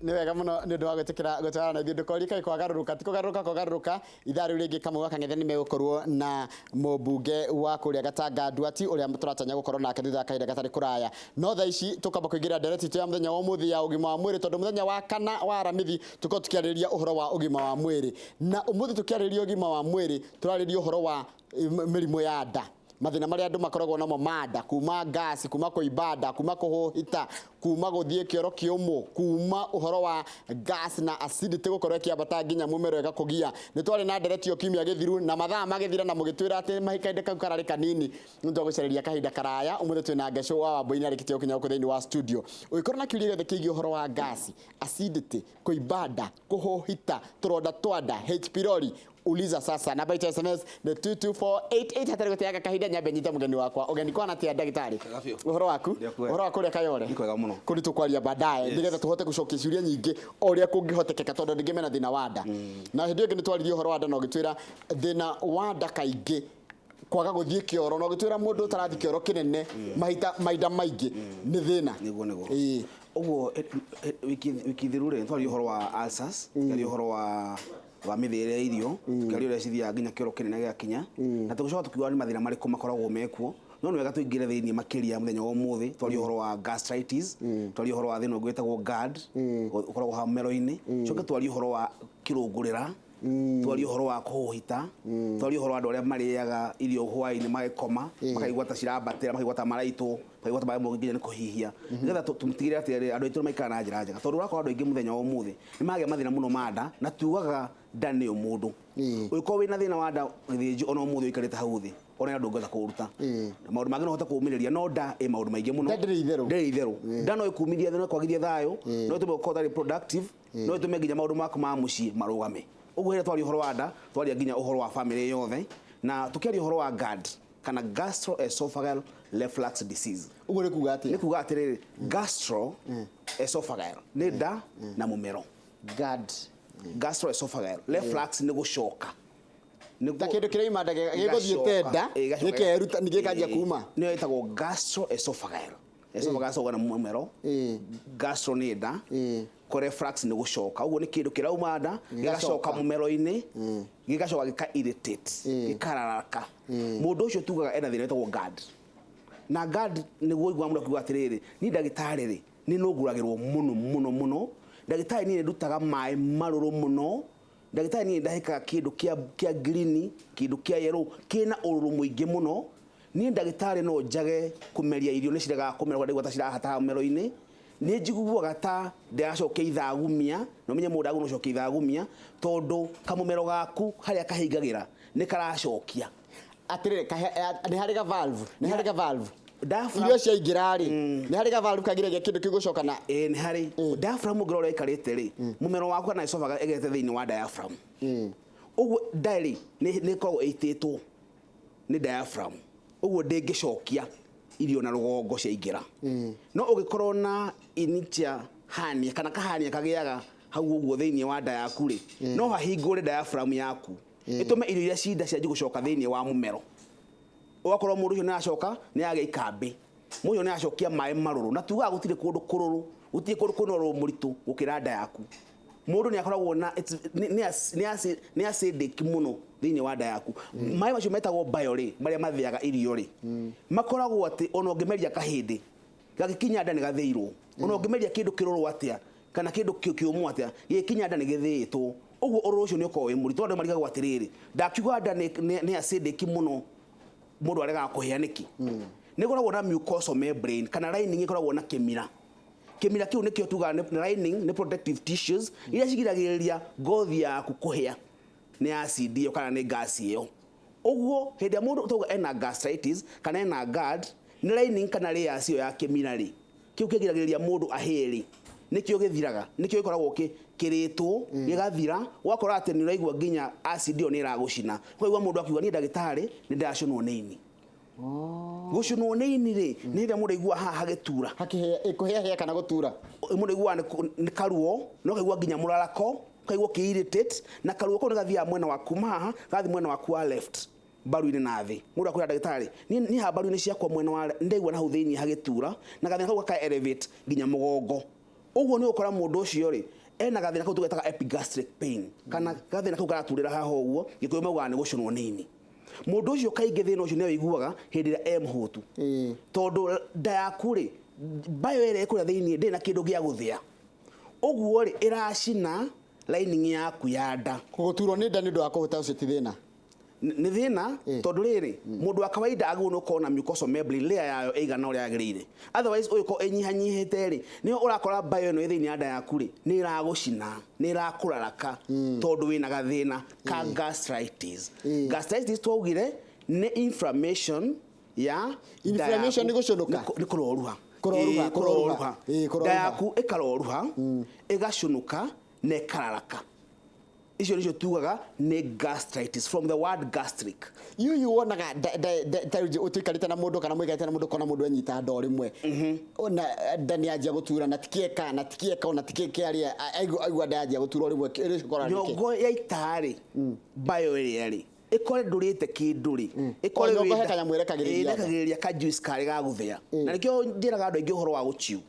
Ni wega muno ni ndu wa gwetikira gutwara na ithuĩ ndũkorika kwagaruruka ti kugaruruka ithaa rĩu rĩngĩ kamwe gakang'ethe nĩ megũkorwo na mũmbunge wa kũrĩa Gatanga Nduati ũrĩa tũratanya gũkorwo nake thutha kahinda gatarĩ kũraya no thaa ici tũkamba kũingĩra ndereti itu ya mũthenya wa ũmũthĩ ya ũgima wa mwĩrĩ tondũ mũthenya wa kana wa aramithi tũkorwo tũkĩarĩrĩria ũhoro wa ũgima wa mwĩrĩ na ũmũthĩ tũkĩarĩrĩria ũgima wa mwĩrĩ tũrarĩrĩria ũhoro wa mĩrimũ ya nda mathina marĩa andũ makoragwo namo manda kuma gas kuma kũimba kuma kũhũhita kuma gũthiĩ kĩoro kĩũmũ kuma ũhoro wa gas na acidity gũkorwo ĩkĩambata nginya mũmero ĩgakũgia nĩ twarĩ na ndereti yo kiumia gĩthiru na mathaa magĩthira na mũgĩtwĩra atĩ mahikainde kau kararĩ kanini nĩ tũgũcereria kahinda karaya ũmũthĩ twĩna Ngecũ wa Wambũi arĩkĩtie gũkinya gũkũ thĩinĩ wa studio ũgĩkorwo na kĩũria gĩothe kĩgiĩ ũhoro wa gas acidity kũimba nda kũhũhita tũronda twa nda H pylori uliza sasa namba ya SMS ni 22488 hatari gũteaga kahinda nyambe nyita mũgeni wakwa ũgeni kwana tia ndagĩtarĩ ũhoro waku ũrĩa Kayore nĩ kwega mũno kũrĩ tũkwaria baadaye nĩgetha tũhote gũcokia ciũria nyingĩ o ũrĩa kũngĩhotekeka tondũ ndingĩmena thĩna wa nda na hĩndĩ ĩngĩ nĩ twaririe ũhoro wa nda no gĩtwĩra thĩna wa nda kaingĩ kwaga gũthiĩ kĩoro no gĩtwĩra mũndũ ũtarathiĩ kĩoro kĩnene mahinda maingĩ nĩ thĩna nĩguo ũguo wiki thiru rĩ twaririe ũhoro wa ulcers twaririe ũhoro wa mĩthĩire ya irio kĩarĩ ũrĩa cithiaga nginya kĩoro kĩnene gĩakinya na tũgũcoka tukiuga nĩ mathĩna marĩkũ makoragwo mekuo no nĩ wega tũingĩre thĩinĩ makĩria mũthenya wa ũmũthĩ twarie ũhoro wa gastritis twarie ũhoro wa thĩna ũngĩ wĩtagwo GERD ũkoragwo ha mũmero-inĩ coke twarie ũhoro wa kĩrũngũrĩra twarie ũhoro wa kũhũhita twarie ũhoro wa andũ arĩa marĩaga irio hwaĩ-inĩ magĩkoma makaigua ta cirambatĩra makaigua ta maraitwo makaigua ta maĩ nginya nĩ kũhihia nĩgetha tũtigĩrĩre atĩ andũ aitũ maikara na njĩra njega tondũ ũrakora andũ aingĩ mũthenya wa ũmũthĩ nĩ magĩa mathĩna mũno ma nda na tugaga nda nĩ mũndũ ũngĩkorwo wĩna thĩna wa nda gĩthĩnji ona ũmũthĩ ũikarĩte hau thĩ ona andũ ngotha kũruta maũndũ mangĩ no hote kũũmĩrĩria no nda ĩ maũndũ maingĩ mũno ndĩrĩ itherũ nda no ĩkumithia thĩna kwagithia thayũ no ĩtũme ũkorwo ũtarĩ productive no ĩtũme nginya maũndũ maku ma mũciĩ marũgame ũguo hĩndĩ twaria ũhoro wa nda twaria nginya ũhoro wa family yothe na tũkĩaria ũhoro wa GERD kana gastroesophageal reflux disease ũguo nĩ kuga atĩrĩrĩ gastroesophageal nĩ nda na mũmero GERD gastroesophageal reflux nĩ gũcoka ta kĩndũ kĩrĩa imanda gĩgũthiĩte nda gĩkeruta ningĩ gĩkanjia kuma nĩyo ĩtagwo gastroesophageal esophagus ũgana mũmero gastro nĩ nda reflux nĩ gũcoka ũguo nĩ kĩndũ kĩrauma nda gĩgacoka mũmero-inĩ gĩgacoka gĩka-irritate gĩkararaka mũndũ ũcio tugaga ena thĩna wĩtagwo GERD na GERD nĩguo igua mũndũ akiuga atĩrĩrĩ ni ndagĩtarĩ rĩ nĩ nũngũragĩrwo mũno ndagĩtarĩ niĩ ndutaga maĩ marũrũ mũno ndagĩtarĩ niĩ ndahĩkaga kĩndũ kĩa green kĩndũ kĩa yellow kĩna ũrũrũ mũingĩ mũno niĩ ndagĩtarĩ no njage kũmeria irio nĩ ciregaga kũmera ndaigua ta cirahata mũmero-inĩ nĩ njiguaga ta ndĩracokia ithagumia no menye mũndũ no cokia ithagumia tondũ kamũmero gaku harĩa kahingagĩra nĩ karacokia atĩrĩ nĩ harĩ ga valve irio ciaingĩra rĩ nĩ harĩ ga valve kagiragia kĩndũ kĩgũcoka na nĩ harĩ diaphragm ũngĩrora ũrĩa ĩikarĩte rĩ mũmero waku kana esophagus ĩgerete thĩinĩ wa diaphragm ũguo ndarĩ nĩ ĩkoragwo ĩitĩtwo nĩ diaphragm ũguo ndĩngĩcokia irio na rũgongo ciaingĩra no ũgĩkorwo na initia hernia kana kahania kagĩaga hau ũguo thĩinĩ wa nda yaku rĩ no hahingũre diaphragm yaku ĩtũme irio iria cinda cianjie gũcoka thĩinĩ wa mũmero ũgakorwo mũndũ ũcio nĩ aracoka nĩ agĩa ikambĩ mũndũ ũcio nĩ aracokia maĩ marũrũ na tugaga gũtirĩ kũndũ kũrũrũ gũtirĩ kũndũ kwĩna ũrũrũ mũritũ gũkĩra nda yaku mũndũ nĩ akoragwo na nĩ acidic mũno thĩinĩ wa nda yaku maĩ macio metagwo bile rĩ marĩa mathĩaga irio rĩ makoragwo atĩ ona ũngĩmeria kahĩndĩ gagĩkinya nda nĩ gathĩirwo ona ũngĩmeria kĩndũ kĩrũrũ atĩa kana kĩndũ kĩũmũ atĩa gĩkinya nda nĩ gĩthĩĩtwo ũguo ũrũrũ ũcio nĩ ũkoragwo wĩ mũritũ andũ marigagwo atĩrĩrĩ ndakiuga nda nĩ acidic mũno mũndũ aregaga kũhĩa nĩkĩ nĩ gũkoragwo na mucosal membrane kana lining ĩkoragwo na kĩmira kĩmira kĩu nĩkĩo tugaga lining nĩ protective tissues iria cigiragĩrĩria ngothi yaku kũhĩa nĩ acid ĩyo kana nĩ gas ĩyo ũguo hĩndĩ ya mũndũ tuga ena gastritis kana ena GERD nĩ lining kana layers ĩyo ya kĩmira rĩ kĩu kĩgiragĩrĩria mũndũ ahĩe rĩ nĩkĩo gĩthiraga nĩkĩo gĩkoragwo kĩrĩtwo gĩgathira ũgakora atĩ nĩ ũraigua nginya acid ĩyo nĩ ĩragũcina ũkaigua mũndũ akiuga niĩ ndagĩtarĩ nĩ ndĩracinwo nĩ ini gũcinwo nĩ ini rĩ nĩ hĩndĩ mũndũ aigua haha hagĩtura ĩkũhĩahĩa kana gũtura mũndũ aigua nĩ karuo no kaigua nginya mũrarako kaigua kĩ-irritate na karuo kau nĩ gathiaga mwena waku haha gathi mwena waku wa left mbaru-inĩ na thĩ mũndũ akwĩra ndagĩtarĩ niĩ ha mbaru-inĩ ciakwa mwena wa ndaigua na hau thĩinĩ hagĩtura na gathĩna kau gaka elevate nginya mũgongo Uguo ni ukora mundu ucio ri ena gathina kau tugetaga epigastric pain kana gathina kau garaturira haha uguo gikuyu mauga ni gucunwo nini. Mundu ucio kaingi thina ucio ni wiguaga hindi ria muhutu tondu nda yaku ri bio ire ikuria thiini ndina kindu gia guthia uguo ri iracina lining yaku ya nda kuguturwo ni nda ni ndu wa kuhuta ucio ti thina ni thina tondu riri mundu wa kawaida agu no kona mucosal membrane layer yayo igana uria yagirire otherwise uyuko enyihanyihite ri ni urakora bio ino thiini ya nda yaku ri ni iragucina ni irakuraraka tondu wina gathina ka gastritis. Gastritis twaugire ni inflammation ya inflammation ni gucunuka ni kuroruha kuroruha yaku ikaroruha igacunuka na ikararaka. Icio nicio tugaga ni gastritis from the word gastric. You wonaga taruji utikarite na mundu kana muikarite na mundu kona mundu anyita ndo rimwe ona ndani aje gutura na tikieka ona tikiaria aigua ndaje gutura rimwe iri cikora niki nyongo ya itari bio iri ikore ndurite kinduri ikore we hekanya mwerekagiriria ka juice kare ga guthia na nikio ndiraga andu aingi uhoro wa guciu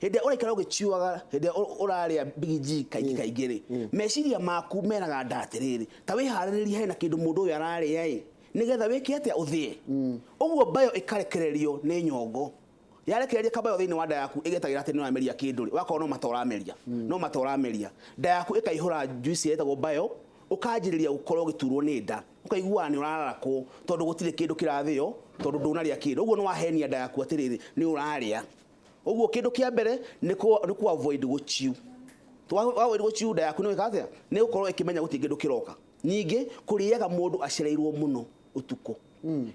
hende uraikara ugichiuaga hende uraria bigi kaingiri meciria maku menaga ndatiriri ta wihaririria hena kindu mundu uyu araria nigetha wiki atia uthie uguo bio ikarekererio ni nyongo yarekereria kabayo thiini wa nda yaku igetagira ati ni wameria kinduri wakona no matorameria nda yaku ikaihura juice yetagwo bio ukanjiriria gukorwo giturwo ni nda ukaigua ni urararako tondu gutire kindu kirathio tondu ndunaria kindu uguo ni wahenia nda yaku atiriri ni uraria uguo kindu kia mbere ni ku avoid guchiu avoid guchiu nda yaku ni wikatia ni gukorwo ikimenya guti kindu kiroka nyingi kuriaga mundu acireirwo muno utuku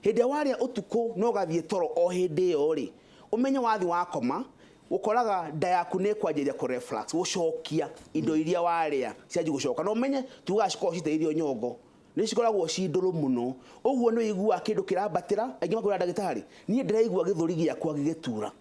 hindi waria utuku no gathie toro o hindi yo ri umenye wathi wakoma ukoraga nda yaku ni kwanjiria ku reflux gucokia indo iria waria cianji gucoka no umenye tuga ciko citeirio nyongo ni cikoragwo cinduru muno uguo no igua kindu kirabatira aingi makura ndagitari ni ndiraigua githuri giakwa gigitura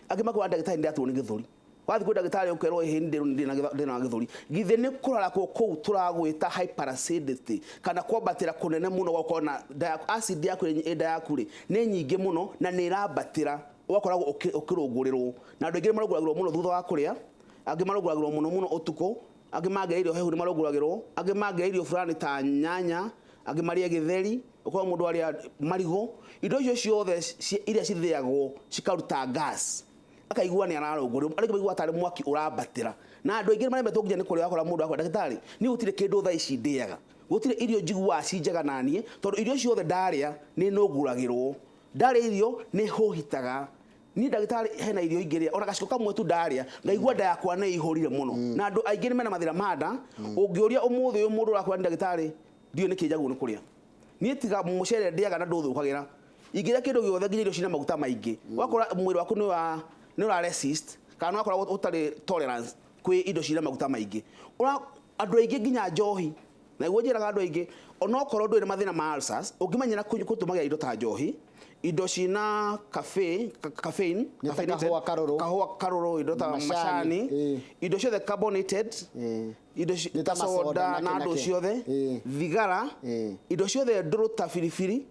angi makura ndagitari ndiratuo ni githuri wathi ku ndagitari ukerwo hindi ndina githuri githe ni kurara ku turagwita hyperacidity kana kwabatira kunene muno gukona acid yaku nda yaku ri ni nyingi muno na ni irabatira wakoragwo ukirungurirwo na andu aingi marunguragirwo muno thutha wa kuria angi marunguragirwo muno utuku angi mangeirio hehu ni marunguragirwo angi mangeirio fulani ta nyanya angi maria githeri ukora mundu aria marigo indo icio ciothe iria cithiagwo cikaruta gas akaigua ni ararungurwo ariko igua tari mwaki urabatira na andu aingi marembe tukinya ni kuria wakora mundu akora ndagitari ni utire kindu tha ici ndiaga gutire irio njigua cinjaga nanie tondu irio ciothe ndaria ni nunguragirwo ndaria irio ni huhitaga ni ndagitari hena irio ingiria ona gaciko kamwe tu ndaria ngaigua nda yakwa ni ihurire muno na andu aingi ni mena mathira manda ungiuria umuthi uyu mundu urakwa ndagitari ndio ni kinjagu ni kuria ni tiga mucere ndiaga na nduthukagira ingiria kindu giothe nginya irio cina maguta maingi wakora mwiri waku ni ura resist kana wakora utari tolerance kwi indo cina maguta maingi andu aingi nginya njohi na igwo njiraga andu aingi ona okorwo ndwire mathina ma ulcers ungimenyera kutumagira indo ta njohi indo cina caffeine kahua karuru indo ta macani indo ciothe carbonated indo ta soda na andu ciothe thigara indo ciothe nduru ta firifiri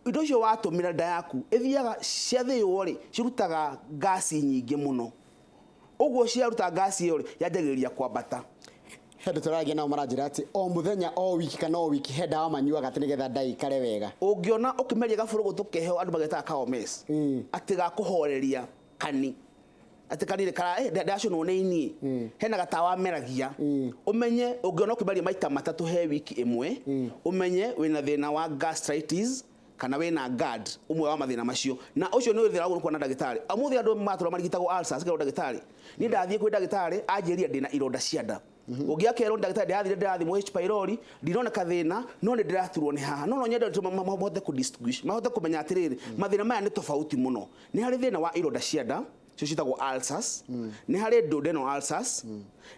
indo cio watumira nda yaku ithiaga ciathio ri cirutaga gasi nyingi muno uguo ciaruta gasi yo ri yanjagiriria kwambata hendu turagia nao maranjira ati o muthenya o wiki kana o wiki henda wa manyuaga ati nigetha ndai kare wega ungiona ukimeria gafurugu tukeheo andu mageta kaomes ati ga kuhoreria kani ati kanire kara ndacunwo ni ini hena gatawa meragia umenye ungiona ukimeria maita matatu he wiki imwe umenye wina thina wa gastritis kana wina GERD umwe wa mathina macio na ucio ni thira guku na ndagitari amuthi andu matura marigitagwo ulcers kwa ndagitari ni ndathie kwa ndagitari anjiria ndina ironda cia nda ungiakerwo ndagitari ndathi mu H pylori ndirona kathina no ni ndiraturwo ni haha no nyenda mahote ku distinguish mahote kumenya atiriri mathina maya ni tofauti muno ni hari thina wa ironda cia nda cio citagwo ulcers ni hari duodenal ulcers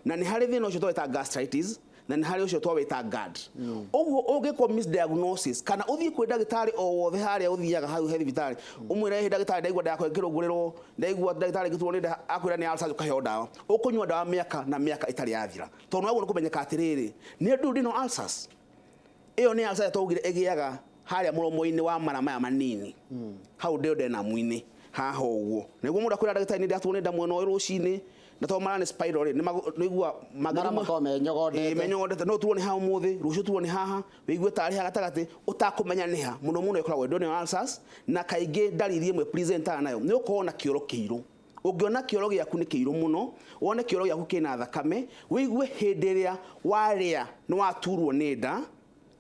na ni hari thina ucio tweta gastritis na ni hari ucio tweta GERD uguo ungikwo misdiagnosis kana uthie kwa ndagitari o wothe haria uthiaga hau he thibitari umwire ndagitari ndaigua ndako ngirungurirwo ndaigua ndagitari ngitwo ni akwira ni ulcers ukaheo dawa ukunywa dawa miaka na miaka itari yathira tondu waguo kumenyeka atiriri ni duodenal ulcers iyo ni ulcers twaugire igiaga haria muromo-ini wa mara maya manini hau duodenum-ini haha uguo niguo mundu akwira ndagitari ni ndatwo ni ndamwe no rucini na to marane spiral ni igua magari menyogodete no tuone ha umuthi rucio tuone haha wigue tari ha gatagati utakumenya ni ha muno ikoragwo ndone ulcers na kaingi dalili imwe presenter nayo ni ukona kioro kiiru ungiona kioro giaku ni kiiru muno wone kioro giaku kina thakame wigue hindiria waria ni waturwo ni nda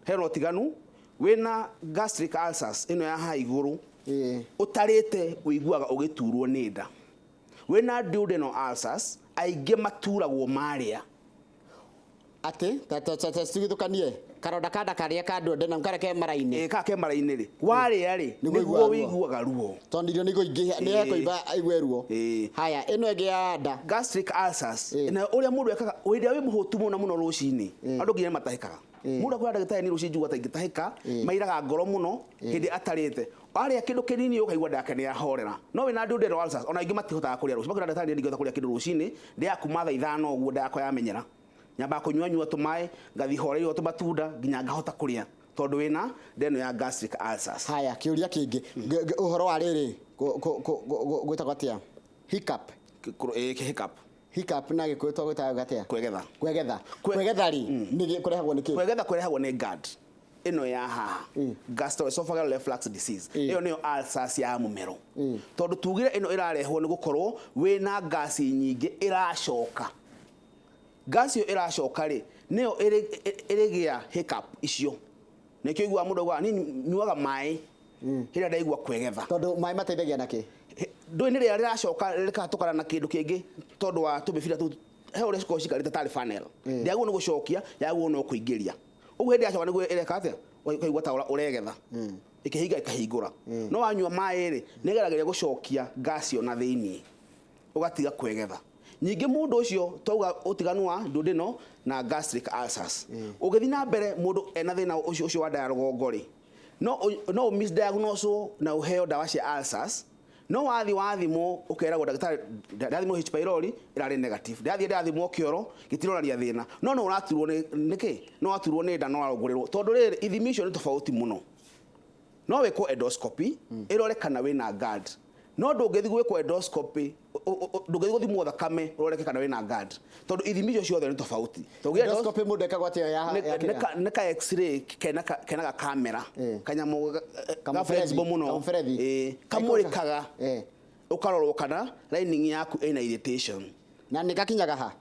hero tiganu wina gastric ulcers ino ya ha iguru utarite wiguaga ugiturwo ni nda wina duodenal ulcers aige maturagwo maria ati sigithukanie karonda kada karia kandu ndena kareke maraini ka ke maraini ri waria ri niguo wiguaga ruo tondirio nigo ingi ni ekoiba aigwe ruo haya ino ege ya nda gastric ulcers na uria mundu ekaga windia wi muhutu muno rucini andu nginya matahikaga mundu akwenda ndagitari ni rucini juga taingitahika mairaga ngoro muno hindi atarite aria kindu kinini ukaigwa ndake ni ahorera no wina duodenal ulcers ona ingi matihotaga kuria rucini bakira ndagitari ndigota kuria kindu rucini ndiakuma thaa 5 uguo ndako yamenyera nyamba kunywa tumae ngathi horeiro tumatunda nginya ngahota kuria tondu wina ndeno ya gastric ulcers haya kiuria kingi uhoro wa riri gwitagwo atia hiccup na gikwitwo gwitagwo atia kwegetha ri ni kurehagwo ni ki kurehagwo ni GERD ino ya haha gastroesophageal reflux disease iyo niyo ulcers ya mumero tondu tugire ino irarehwo ni gukorwo wina gasi nyingi iracoka gasi yo iracoka ri niyo irigia hiccup icio nekyo igwa mundu gwa ni nyuaga mai hira ndaigwa kwegetha tondu mai mateithagia naki ndo ni ria riracoka rikatukana na kindu kingi tondu wa tubifira tu he uri siko cikarite tari funnel ndiagu ni gucokia yagu no kuingiria ugu hindi acoka niguo ireka atia ukaigwa ta uregetha ikihinga ikahingura no wanyua mai ri nigerageria gucokia gasi yo na thiini ugatiga kwegetha nyingi mundu ucio twauga utiganu wa duodenal na gastric ulcers ugithi na mbere mundu ena thina ucio wa diarogongori no misdiagnose na uheo dawa cia ulcers no wathimo ukeragwo ndagitari ndathimo H pylori irari negative ndathimo kioro gitiroraria thina no uraturwo niki no waturwo ni nda no warongorirwo tondu riri ithimisho ni tofauti muno no weko endoscopy irore kana wina GERD no ndungithi gwikwo endoscopy ndungithi guthimwo thakame uroreke kana wina GERD tondu ithimijo ciothe ni tofauti endoscopy mundu ekagwo atia ya neka x-ray kenaga kamera kanyamu ga flexible muno kamurikaga ukarorwo kana lining yaku ina irritation na nikakinyaga ha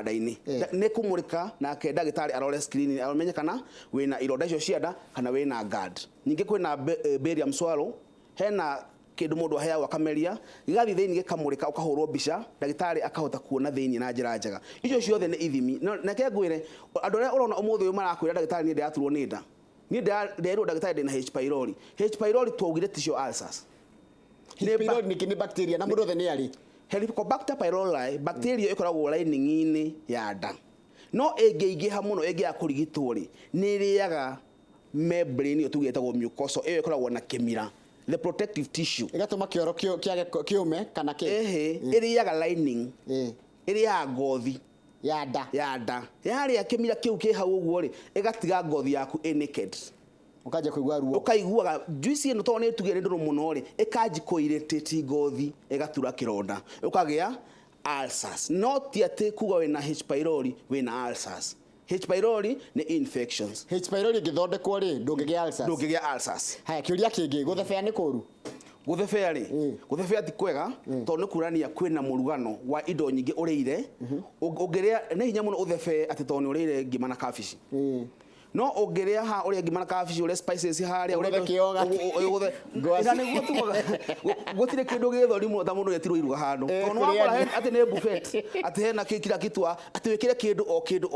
ndaini ni kumurika na ke ndagitari arore screen amenye kana wina ironda icio cia nda kana wina GERD ningi kwina barium swallow hena kindu mundu aheagwo akameria gigathi thiini gikamurika ukahurwo mbica ndagitari akahota kuona thiini na njira njega icio ciothe ni ithimi na ke ngwire andu aria urona umuthi uyu marakwira ndagitari ni ndaturwo ni nda ni ndirwo ndagitari ndina H pylori twaugire ticio ulcers H pylori ni bacteria na mundu othe ni ari Helicobacter pylori bacteria ikoragwo lining-ini ya nda no ingiingiha muno ingia kurigitwo ri ni riaga membrane yo tugetagwo mucosa iyo ikoragwo na kimira the protective tissue igatuma kioro kiume kana ki iriaga lining iriaga ngothi ya nda yaria kimira kiu ki hau uguo ri igatiga ngothi yaku naked ukaje kuigwa ruo ukaiguaga juice ino to ne tugere nduru muno ri ikaji koirete ngothi igatura kironda ukagia ulcers not yet kuga wina H pylori wina ulcers H pylori ni infections H pylori githondekwo ri ndungigia ulcers haya kiuria kingi guthebea ni kuru guthebea ri guthebea ti kwega tondu kurania kwina murugano wa indo nyingi urire ungiria ni hinya muno uthebe ati tondu urire ngima na kabici no ongerea ha uri ngima na kabici uri spices haria uri guthe ina niguo tumaga gutire kindu githorimo ta mundu yetirwo iruga handu tondu wakora ati ni buffet ati hena kira kitwa ati wikire kindu o kindu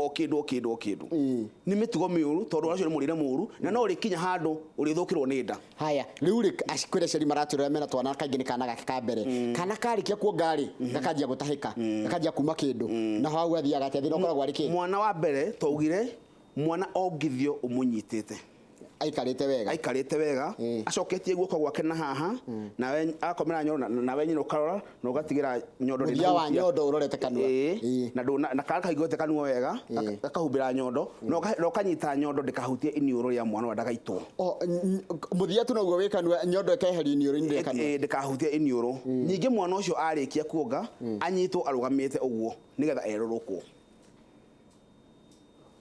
ni mitugo miuru tondu acio ni murire muru na no uri kinya handu uri thukirwo ni nda haya riu ri kwire ceri maraturira mena twana kaingi ni kana gaka mbere kana karikia kuongari gakanjia gutahika gakanjia kuma kindu na hau athiaga ati thina ukoragwo ari ki mwana wa mbere twaugire mwana ongithio umunyitite aikarite wega acoketie guoko gwake na haha nawe akomera nyondo nawe nyina ukarora na ugatigira nyondo ni wa nyondo urorete kanua na kana kahigote kanua wega akahumbira nyondo no kanyita nyondo ndikahutie iniuro ya mwana wa ndagaitwo muthia tu noguo wikanua nyondo ikeheri iniuro inde kanua ndikahutie iniuro nyingi mwana ucio arikia kuonga anyitwo arugamite uguo nigetha erorokwo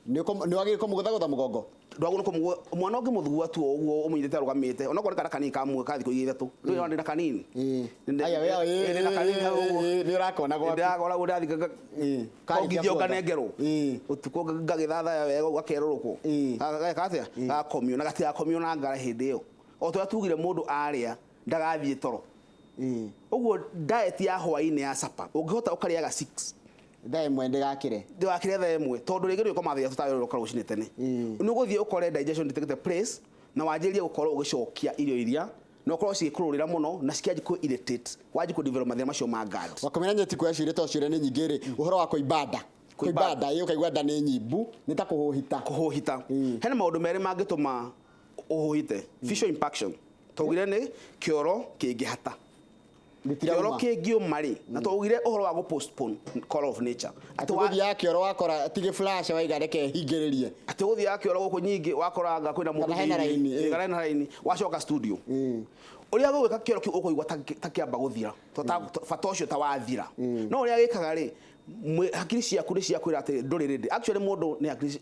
ni wagi kumugutha mugongo ndwaguno kumugwa mwana ungi muthugua tu uguo umunyite arugamite ona kore kana kanini kamwe kathi kuigithatu ndio ndina kanini aya we ndina kanini ni urakona gwa ndagora udathi kongithio kanengerwo utuko ngagithatha ya wega ugakerorokwo gakatia gakomio na gatia komio na ngara hindi yo o twatugire mundu aria ndagathie toro uguo diet ya hwaini ya sapa ungihota ukariaga 6 thaa imwe ndigakire thaa imwe tondu ringi riko mathia tutayo rukora ucine tene nuguthie ukore digestion take place na wanjirie gukorwo ugicokia irio iria no korwo cikururira muno na cikiaji ku irritate waji ku develop mathia macio ma gad wakomeranya ti kwashire to cire ni nyingiri uhoro wa kuibada iyo kaigwa nda ni nyimbu ni ta kuhuhita hena maundu meri mangituma uhuhite visual impaction togire ni kioro kingihata kioro kingio mari na togire uhoro wa go postpone call of nature atuguthia kioro wakora tige flash waiga reke hingiririe atuguthia kioro guku nyingi wakoranga kwina mundu ngana raini wacoka studio uria gwika kioro ki ukuigwa takiamba guthira fatocio ta wathira no uria gikaga ri hakiri ciaku ni ciakwira ati nduri rindi actually mundu ni hakiri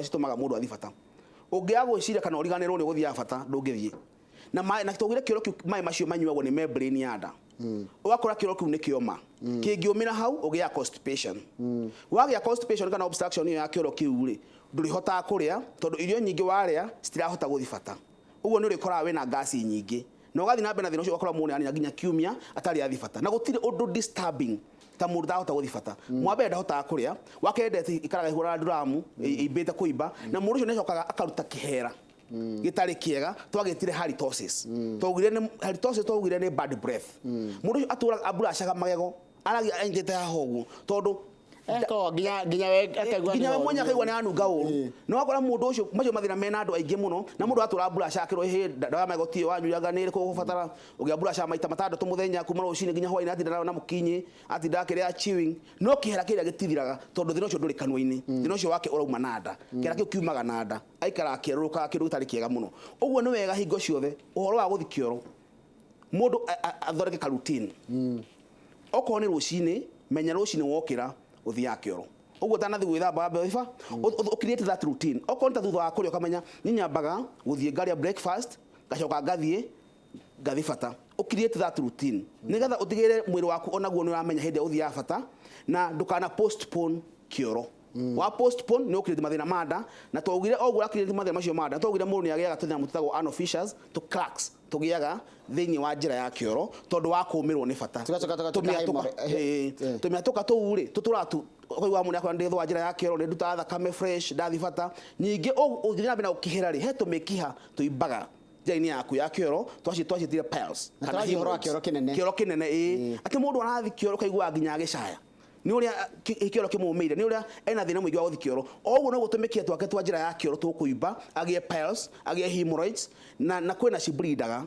citumaga mundu athi fata ungiago ciria kana uriganirwo ni guthia fata ndungithie na togire kioro ki mai macio manyuagwo ni membrane ya nda ugakora kioro kiu ni kioma kingiumira hau ugia constipation wagia constipation kana obstruction ya kioro kiu ri ndurihota kuria tondu irio nyingi waria citirahota guthifata uguo ni urikora we na gasi nyingi na ugathi na mbere na thina ucio ugakora mundu ani nginya kiumia atari athifata na gutire undu disturbing ta mundu ndahota guthifata mwambe ndahota kuria wakendete ikaraga ihura drum ibeta kuiba na mundu ucio necokaga akaruta kihera gitari kiega twagitire halitosis togire ni halitosis togire ni bad breath mundu atura aburashaga magego aragi angite haho tondu eko ginya we akagwa ginya we mwonya kaigwa ni anunga uru no wakora mundu ucio macio mathina mena andu aingi muno na mundu atura burasha akiro he ndawa magego tio wanyuyaga ni ko gufatara ugia burasha maita matandatu muthenya kuma rucini ginya hwaini ati ndara na mukinyi ati ndakire achieving no kihera kiria gitithiraga tondu thina ucio nduri kanwa-ini thina ucio wake urauma nanda kira kio kiumaga nanda aikara akiruka kindu gitari kiega muno uguo ni wega hingo ciothe uhoro wa guthi kioro mundu athoreke ka routine okorwo ni rucini menya rucini wokira uthia kioro uguo tanathi gwithamba befa create that routine okorwo ta thutha wa kuria ukamenya nyambaga guthie ngaria breakfast gacoka ngathi fata create that routine nigetha utigire mwiri waku onaguo ni uramenya hindi uthia fata na ndukana postpone kioro wa postpone ni ukiriti mathina manda na togire ogura kiriti mathina macio manda togire mundu ni agiaga tuthina mutagwo anofficials to cracks tugiaga thiini wa njira ya kioro tondu wa kumirwo ni fata tumiatuka tuuri tuturatu koigwa mundu akwa ndithwa njira ya kioro ni nduta thakame fresh ndathi fata nyingi uginya bina ukihira ri heto mekiha tuibaga jaini yaku ya kioro twacitire piles kana horo kioro kinene ati mundu arathi kioro kaigwa nginya agicaya ni uria kioro kimuumire ni uria ena thina mwingi wa guthi kioro oguo no gutumikia twake twa njira ya kioro tukuiba agie piles agie hemorrhoids na kwena ciblindaga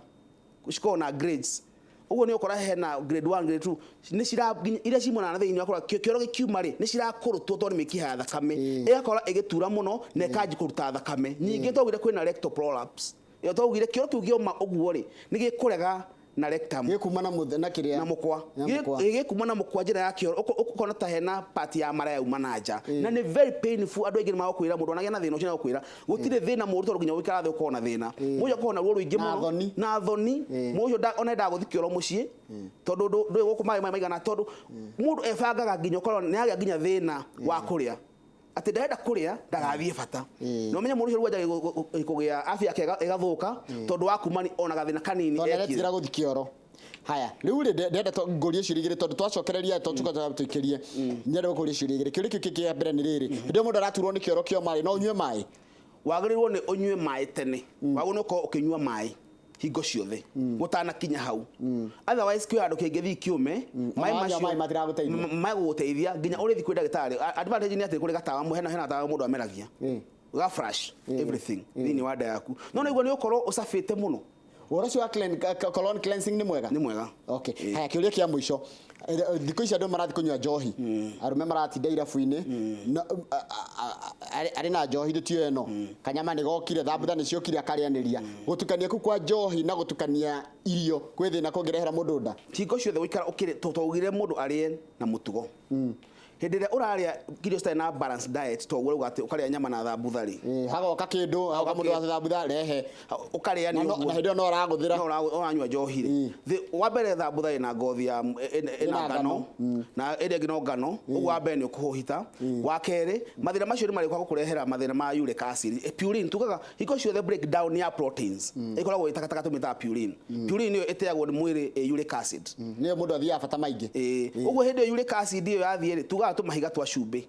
ciko na grades uguo ni ukora hena grade 1 grade 2 ni cira iria cimona na thiini wakora kioro gikiuma ri ni cira kurutwo tondu mikiha thakame igakora igitura muno na ikaji kuruta thakame nyingi togire kwena rectal prolapse yo togire kioro kiu gioma uguo ri ni gikurega na rectum gikumana na kiria na mukwa gikumana mukwa njira ya kioro ukona ta hena part ya mara ya umanaja na ni very painful andu aingi magokwira mundu anagia na thina ucio nagokwira gutire thina mundu tondu nginya wikara thi ukona thina mujo kona ruo ruingi muno na thoni mujo ona ndaguthi kioro mucii tondu ndu gukumai maigana tondu mundu ebangaga nginya ukora ni agia nginya thina wa kuria ati ndaenda kuria ndagathie fata no menya mundu ucio rwaja kugia afya yake igathuka tondu wa kumani ona gathina kanini ekira guthi kioro haya riu ri ndenda ngorie cirigire tondu twacokereria tuka tuikirie nyende gukuria cirigire kiri kiki mbere ni riri ndio mundu araturwo ni kioro kio mai no unywe mai wagiriirwo ni unywe mai tene wagu no ko ukinywa mai hingo ciothe gutana kinya hau otherwise kio andu kingithi kiume mai macio mai guteithia nginya uri thi kwenda gitari advantage ni ati kuri gatawa hena tawa mundu ameragia ga flash everything thini wa nda yaku no na igua ni ukorwo ucafite muno Uracio wa colon cleansing ni mwega? Ni mwega. Okay. Haya kiuria kia mwisho. Thikũ ici andũ marathi kunyua njohi. Arume maratinda irabu-inĩ. Arĩ na njohi ndĩtio ĩno. Kanyama nĩ gokire, thambutha nĩ ciokire akarĩanĩria. Gũtukania kũ kwa njohi na gũtukania irio kwĩ thĩna kũngĩrehera mũndũ nda. Hingo ciothe ũikara twaugire mũndũ arĩe na mũtugo. Hĩndĩ ĩrĩa ũrarĩa irio citarĩ na balance diet to ũguo ũgate ũkarĩa nyama na thambutha rĩ. Hagoka kĩndũ, hagoka mũndũ wa thambutha rehe. Ũkarĩa ni ũguo. Na hĩndĩ ĩyo no ũragũthĩra. No ũranyua njohi rĩ. Wa mbere thambutha ĩna ngothi ya ĩna ngano na ĩrĩa ĩngĩ no ngano. Ũguo wa mbere nĩ ũkũhũhita. Wa kerĩ mathĩna macio nĩ marĩ kwa gũkũrehera mathĩna ma uric acid. Purine tugaga hingo ciothe breakdown ya proteins. Ĩkoragwo ĩtakataka tũmĩtaga purine. Purine ĩyo ĩteagwo nĩ mwĩrĩ uric acid. Nĩyo mũndũ athiaga bata maingĩ. Ũguo hĩndĩ uric acid ĩyo yathiĩ rĩ tugaga tũmahiga twa cumbĩ.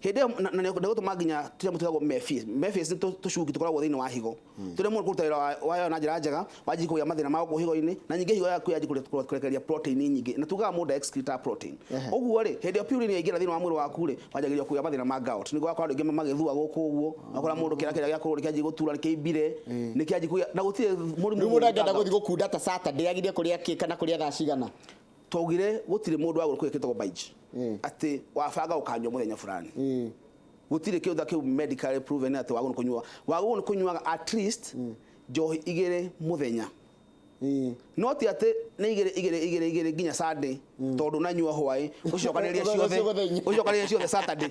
Hĩndĩ na nĩ gũtũma nginya tũrĩa mũtagwo mephis. Mephis nĩ tũcuki tũkoragwo thĩinĩ wa higo. Tũrĩa mũndũ kũruta wĩra wayo na njĩra njega wanjie kũgĩa mathĩna ma gũkũ higo-inĩ na nyingĩ higo yaku yanjie kũrekereria protein nyingĩ na tugaga mũndũ excrete protein. Ũguo rĩ hĩndĩ ĩyo purine yaingĩra thĩinĩ wa mwĩrĩ waku rĩ wanjagĩrĩria kũgĩa mathĩna ma gout. Nĩ gũkorwo andũ aingĩ magĩthua gũkũ ũguo akora mũndũ kĩrĩa gĩa kũrũra kĩanjie gũtura kĩimbire nĩ kĩanjie kũgĩa na gũtirĩ mũrimũ mũndũ angĩenda gũthiĩ gũkunda ta Saturday agithie kũrĩa kĩka kana kũrĩa thaa cigana. Twaugire gũtirĩ mũndũ wa gũkũ ĩkĩtagwo binge atĩ wabanga ũkanyua mũthenya fulani gũtirĩ kĩũndũ kĩu medically proven atĩ wagũrũ kũnyuaga at least njohi 2 mũthenya no ti atĩ nĩ 2 nginya Sunday tondũ nanyua hwaĩ ũcokanĩrĩrie ciothe Saturday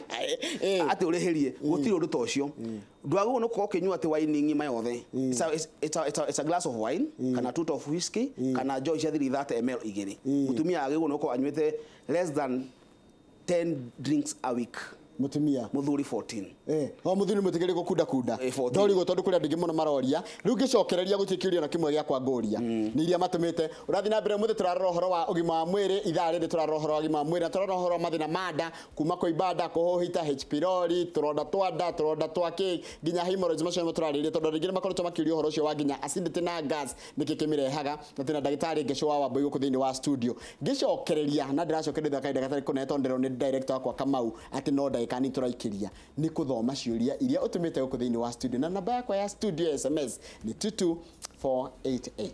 atĩ ũrĩhĩrie gũtirĩ ũndũ ta ũcio ndwagũrũ nĩ gũkorwo ũkĩnyua atĩ wine ng'ima yothe it's a glass of wine kana 2 of whiskey kana njohi cia 30 ml 2 mũtumia agĩrĩirwo nĩ gũkorwo anyuĩte less than 10 drinks a week mutumia muthuri 14 o muthuri mutigiri gukunda kunda ndori go tondu kuri andingi muno maroria riu ngicokereria gutikirio na kimwe gya kwa ngoria ni iria matumite urathi na mbere muthe turarora horo wa ugima wa mwiri ithaa rindi turarora horo wa ugima wa mwiri na turarora horo mathina manda kuma kwa ibada kuhuhita HP pylori turonda twanda turonda twaki nginya hemorrhoids macio turaririe tondu ringi makoretwo makirio horo ucio wa nginya acidity na gas niki kimirehaga na tena dagitari ngesho wa wambo guku thiini wa studio ngicokereria na ndiracokereria kaida gatari kuneto ndero ni director kwa Kamau ati no kani turaikiria ni kuthoma ciuria iria utumite guku thiini wa studio na namba yakwa ya studio SMS ni 22488